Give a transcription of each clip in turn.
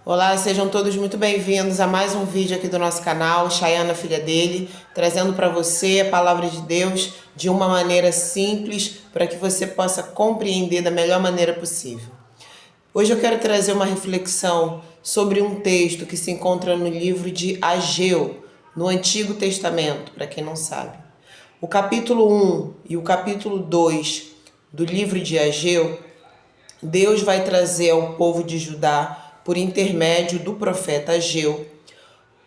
Olá, sejam todos muito bem-vindos a mais um vídeo aqui do nosso canal, Chayana, filha dele, trazendo para você a palavra de Deus de uma maneira simples para que você possa compreender da melhor maneira possível. Hoje eu quero trazer uma reflexão sobre um texto que se encontra no livro de Ageu, no Antigo Testamento, para quem não sabe. O capítulo 1 e o capítulo 2 do livro de Ageu, Deus vai trazer ao povo de Judá, por intermédio do profeta Ageu,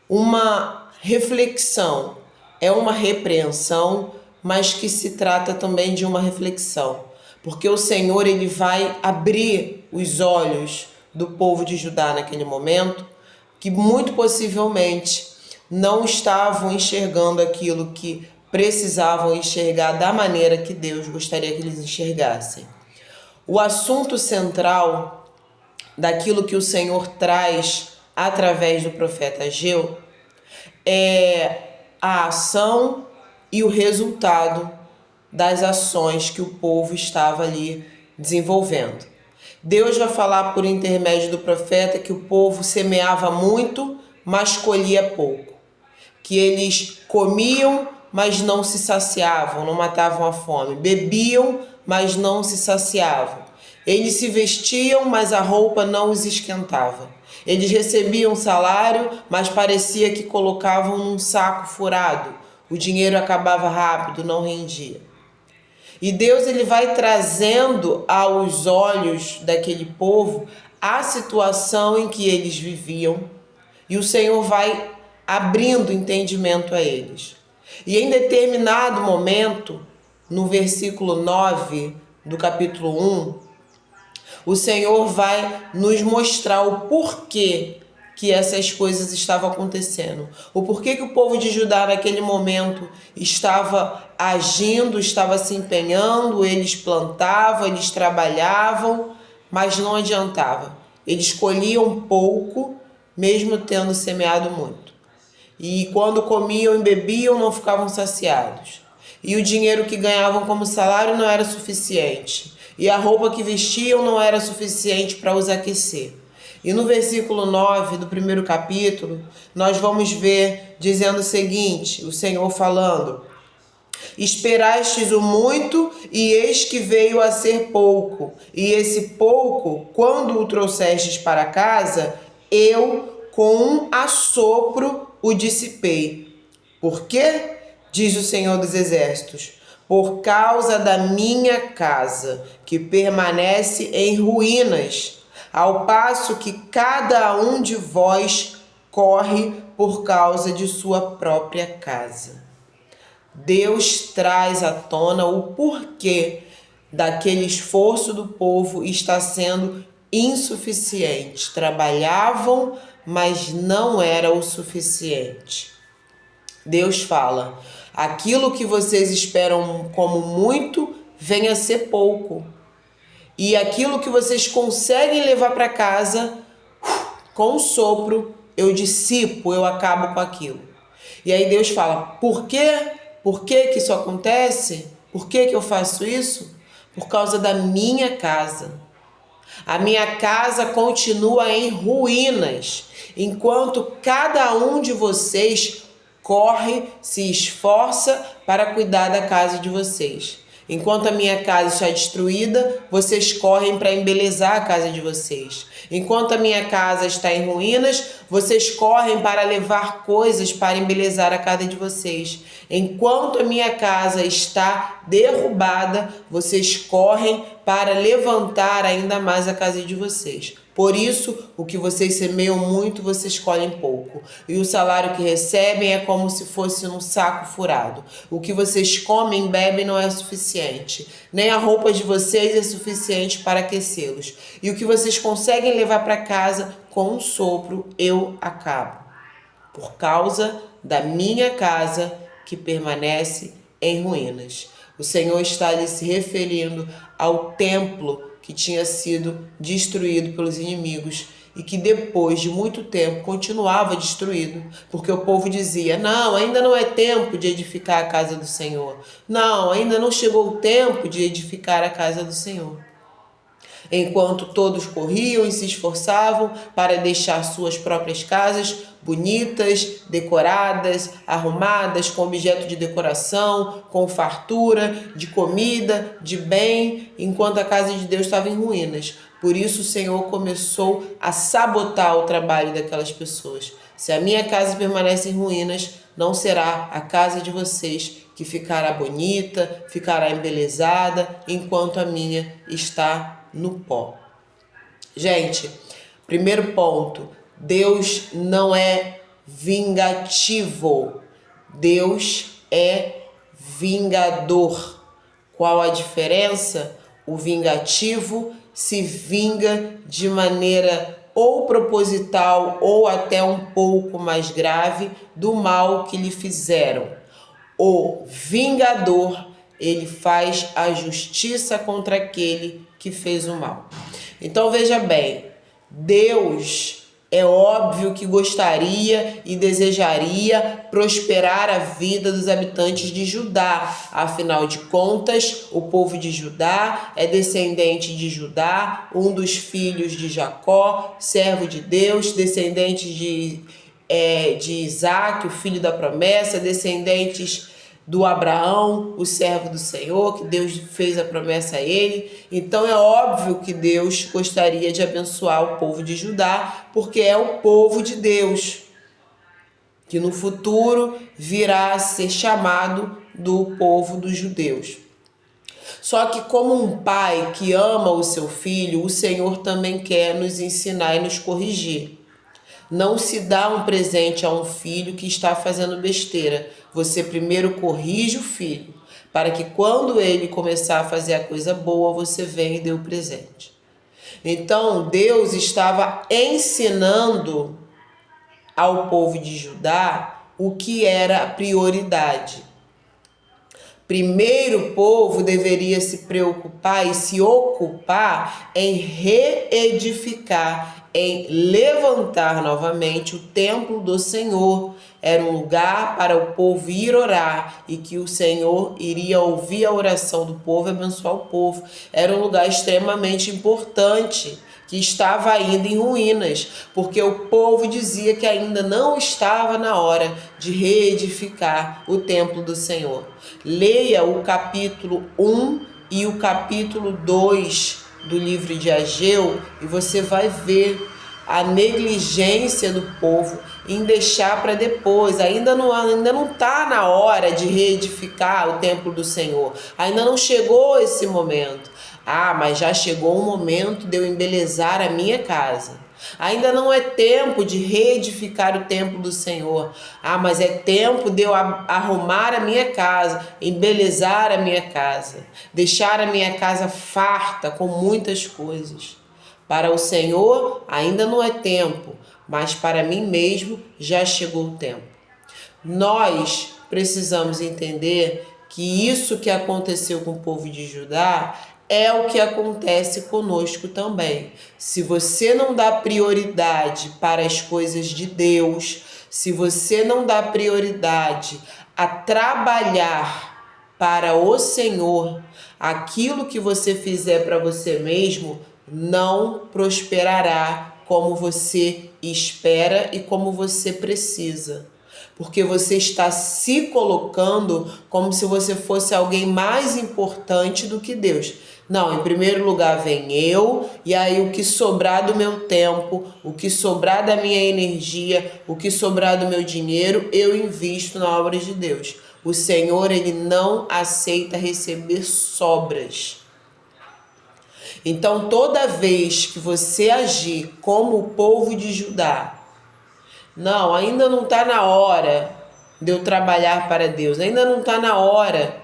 uma reflexão. É uma repreensão, mas que se trata também de uma reflexão. Porque o Senhor ele vai abrir os olhos do povo de Judá naquele momento, que muito possivelmente não estavam enxergando aquilo que precisavam enxergar da maneira que Deus gostaria que eles enxergassem. O assunto central daquilo que o Senhor traz através do profeta Ageu é a ação e o resultado das ações que o povo estava ali desenvolvendo. Deus vai falar por intermédio do profeta que o povo semeava muito, mas colhia pouco. Que eles comiam, mas não se saciavam, não matavam a fome. Bebiam, mas não se saciavam. Eles se vestiam, mas a roupa não os esquentava. Eles recebiam salário, mas parecia que colocavam num saco furado. O dinheiro acabava rápido, não rendia. E Deus ele vai trazendo aos olhos daquele povo a situação em que eles viviam. E o Senhor vai abrindo entendimento a eles. E em determinado momento, no versículo 9 do capítulo 1, o Senhor vai nos mostrar o porquê que essas coisas estavam acontecendo. O porquê que o povo de Judá naquele momento estava agindo, estava se empenhando, eles plantavam, eles trabalhavam, mas não adiantava. Eles colhiam pouco, mesmo tendo semeado muito. E quando comiam e bebiam, não ficavam saciados. E o dinheiro que ganhavam como salário não era suficiente. E a roupa que vestiam não era suficiente para os aquecer. E no versículo 9 do primeiro capítulo, nós vamos ver dizendo o seguinte, o Senhor falando: esperastes o muito, e eis que veio a ser pouco. E esse pouco, quando o trouxestes para casa, eu com um assopro o dissipei. Por quê? Diz o Senhor dos Exércitos. Por causa da minha casa, que permanece em ruínas, ao passo que cada um de vós corre por causa de sua própria casa. Deus traz à tona o porquê daquele esforço do povo está sendo insuficiente. Trabalhavam, mas não era o suficiente. Deus fala: aquilo que vocês esperam como muito, venha a ser pouco. E aquilo que vocês conseguem levar para casa, com um sopro, eu dissipo, eu acabo com aquilo. E aí Deus fala: por quê? Por que que isso acontece? Por que que eu faço isso? Por causa da minha casa. A minha casa continua em ruínas, enquanto cada um de vocês corre, se esforça para cuidar da casa de vocês. Enquanto a minha casa está destruída, vocês correm para embelezar a casa de vocês. Enquanto a minha casa está em ruínas, vocês correm para levar coisas para embelezar a casa de vocês. Enquanto a minha casa está derrubada, vocês correm para levantar ainda mais a casa de vocês. Por isso, o que vocês semeiam muito, vocês colhem pouco. E o salário que recebem é como se fosse num saco furado. O que vocês comem e bebem não é suficiente. Nem a roupa de vocês é suficiente para aquecê-los. E o que vocês conseguem levar para casa, com um sopro, eu acabo. Por causa da minha casa, que permanece em ruínas. O Senhor está ali se referindo ao templo que tinha sido destruído pelos inimigos e que depois de muito tempo continuava destruído, porque o povo dizia: não, ainda não é tempo de edificar a casa do Senhor. Não, ainda não chegou o tempo de edificar a casa do Senhor. enquanto todos corriam e se esforçavam para deixar suas próprias casas bonitas, decoradas, arrumadas, com objeto de decoração, com fartura, de comida, de bem, enquanto a casa de Deus estava em ruínas. Por isso o Senhor começou a sabotar o trabalho daquelas pessoas. Se a minha casa permanece em ruínas, não será a casa de vocês que ficará bonita, ficará embelezada, enquanto a minha está no pó. Gente, primeiro ponto, Deus não é vingativo, Deus é vingador. Qual a diferença? O vingativo se vinga de maneira ou proposital ou até um pouco mais grave do mal que lhe fizeram. O vingador, ele faz a justiça contra aquele que fez o mal. Então veja bem, Deus é óbvio que gostaria e desejaria prosperar a vida dos habitantes de Judá. Afinal de contas, o povo de Judá é descendente de Judá, um dos filhos de Jacó, servo de Deus, descendente de Isaac, o filho da promessa, descendentes do Abraão, o servo do Senhor, que Deus fez a promessa a ele. Então é óbvio que Deus gostaria de abençoar o povo de Judá, porque é o povo de Deus, que no futuro virá a ser chamado do povo dos judeus. Só que como um pai que ama o seu filho, o Senhor também quer nos ensinar e nos corrigir. Não se dá um presente a um filho que está fazendo besteira. Você primeiro corrige o filho, para que quando ele começar a fazer a coisa boa, você venha e dê o presente. Então, Deus estava ensinando ao povo de Judá o que era a prioridade. Primeiro, o povo deveria se preocupar e se ocupar em reedificar, em levantar novamente o templo do Senhor. Era um lugar para o povo ir orar e que o Senhor iria ouvir a oração do povo e abençoar o povo. Era um lugar extremamente importante, que estava ainda em ruínas, porque o povo dizia que ainda não estava na hora de reedificar o templo do Senhor. Leia o capítulo 1 e o capítulo 2 do livro de Ageu e você vai ver a negligência do povo em deixar para depois. Ainda não está na hora de reedificar o templo do Senhor. Ainda não chegou esse momento. Ah, mas já chegou o momento de eu embelezar a minha casa. Ainda não é tempo de reedificar o templo do Senhor. Ah, mas é tempo de eu arrumar a minha casa, embelezar a minha casa, deixar a minha casa farta com muitas coisas. Para o Senhor ainda não é tempo, mas para mim mesmo já chegou o tempo. Nós precisamos entender que isso que aconteceu com o povo de Judá é o que acontece conosco também. Se você não dá prioridade para as coisas de Deus, se você não dá prioridade a trabalhar para o Senhor, aquilo que você fizer para você mesmo não prosperará como você espera e como você precisa. Porque você está se colocando como se você fosse alguém mais importante do que Deus. Não, em primeiro lugar vem eu, e aí o que sobrar do meu tempo, o que sobrar da minha energia, o que sobrar do meu dinheiro, eu invisto na obra de Deus. O Senhor, ele não aceita receber sobras. Então, toda vez que você agir como o povo de Judá, não, ainda não está na hora de eu trabalhar para Deus, ainda não está na hora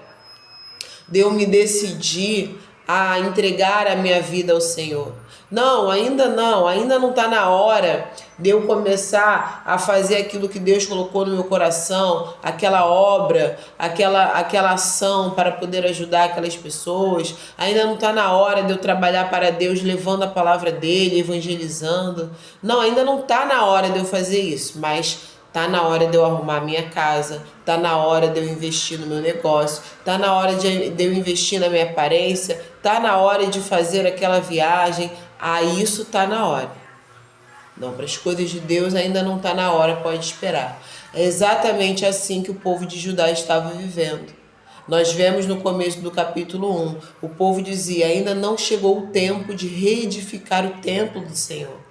de eu me decidir a entregar a minha vida ao Senhor. Não está na hora de eu começar a fazer aquilo que Deus colocou no meu coração, aquela obra, aquela ação para poder ajudar aquelas pessoas. Ainda não está na hora de eu trabalhar para Deus, levando a palavra dele, evangelizando. Não, ainda não está na hora de eu fazer isso, mas Tá na hora de eu arrumar minha casa, tá na hora de eu investir no meu negócio, tá na hora de eu investir na minha aparência, tá na hora de fazer aquela viagem. Isso tá na hora. Não, para as coisas de Deus ainda não tá na hora, pode esperar. É exatamente assim que o povo de Judá estava vivendo. Nós vemos no começo do capítulo 1, o povo dizia: ainda não chegou o tempo de reedificar o templo do Senhor.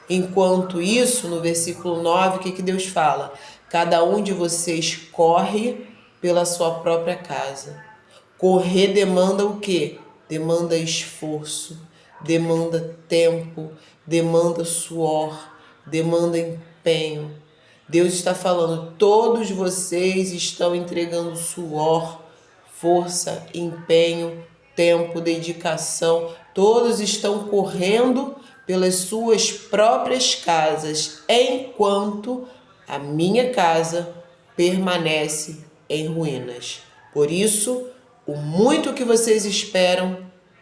Enquanto isso, no versículo 9, o que Deus fala? Cada um de vocês corre pela sua própria casa. Correr demanda o quê? Demanda esforço, demanda tempo, demanda suor, demanda empenho. Deus está falando, todos vocês estão entregando suor, força, empenho, tempo, dedicação. Todos estão correndo pelas suas próprias casas, enquanto a minha casa permanece em ruínas. Por isso, o muito que vocês esperam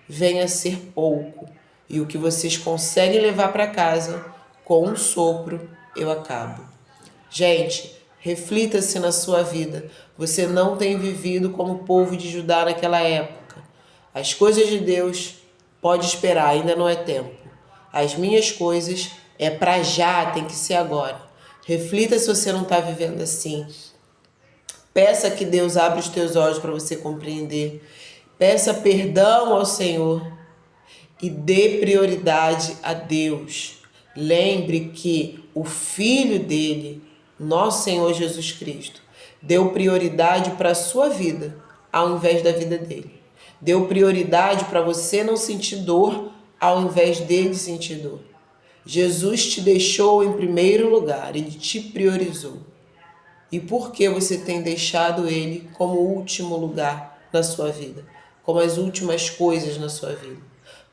venha a ser pouco, e o que vocês conseguem levar para casa, com um sopro eu acabo. Gente, reflita-se na sua vida. Você não tem vivido como o povo de Judá naquela época. As coisas de Deus, pode esperar, ainda não é tempo. As minhas coisas é para já, tem que ser agora. Reflita se você não está vivendo assim. Peça que Deus abra os teus olhos para você compreender. Peça perdão ao Senhor e dê prioridade a Deus. Lembre que o Filho dele, nosso Senhor Jesus Cristo, deu prioridade para a sua vida ao invés da vida dele. Deu prioridade para você não sentir dor ao invés dele sentir dor. Jesus te deixou em primeiro lugar, ele te priorizou. E por que você tem deixado ele como último lugar na sua vida? Como as últimas coisas na sua vida?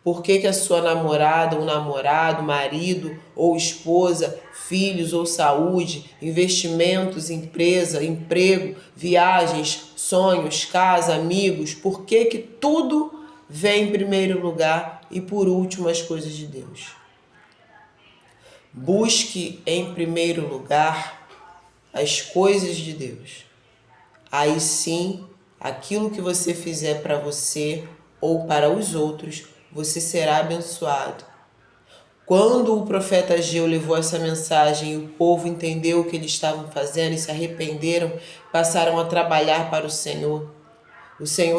Por que a sua namorada ou namorado, marido ou esposa, filhos ou saúde, investimentos, empresa, emprego, viagens, sonhos, casa, amigos, por que tudo vem em primeiro lugar e por último as coisas de Deus? Busque em primeiro lugar as coisas de Deus. Aí sim, aquilo que você fizer para você ou para os outros, você será abençoado. Quando o profeta Ageu levou essa mensagem e o povo entendeu o que eles estavam fazendo e se arrependeram, passaram a trabalhar para o Senhor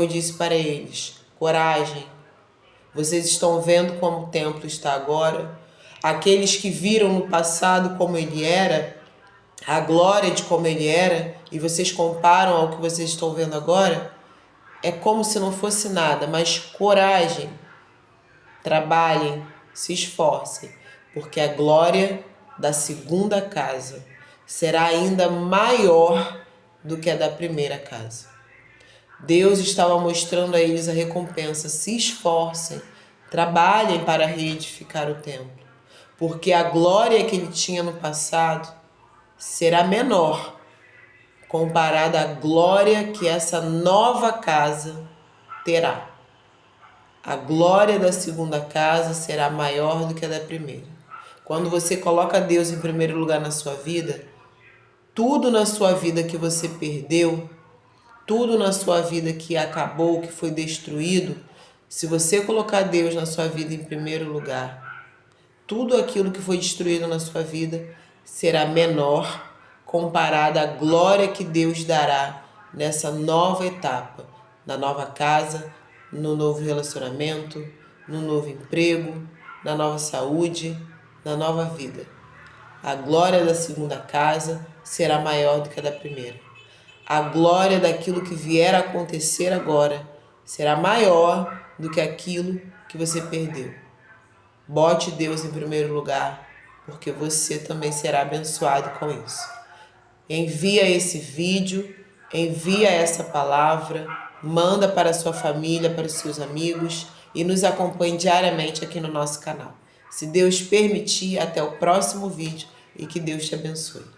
disse para eles: coragem, vocês estão vendo como o templo está agora? Aqueles que viram no passado como ele era, a glória de como ele era, e vocês comparam ao que vocês estão vendo agora, é como se não fosse nada, mas coragem. Trabalhem, se esforcem, porque a glória da segunda casa será ainda maior do que a da primeira casa. Deus estava mostrando a eles a recompensa. Se esforcem, trabalhem para reedificar o templo, porque a glória que ele tinha no passado será menor comparada à glória que essa nova casa terá. A glória da segunda casa será maior do que a da primeira. Quando você coloca Deus em primeiro lugar na sua vida, tudo na sua vida que você perdeu, tudo na sua vida que acabou, que foi destruído, se você colocar Deus na sua vida em primeiro lugar, tudo aquilo que foi destruído na sua vida será menor comparado à glória que Deus dará nessa nova etapa, na nova casa, no novo relacionamento, no novo emprego, na nova saúde, na nova vida. A glória da segunda casa será maior do que a da primeira. A glória daquilo que vier a acontecer agora será maior do que aquilo que você perdeu. Bote Deus em primeiro lugar, porque você também será abençoado com isso. Envia esse vídeo, envia essa palavra, manda para a sua família, para os seus amigos e nos acompanhe diariamente aqui no nosso canal. Se Deus permitir, até o próximo vídeo e que Deus te abençoe.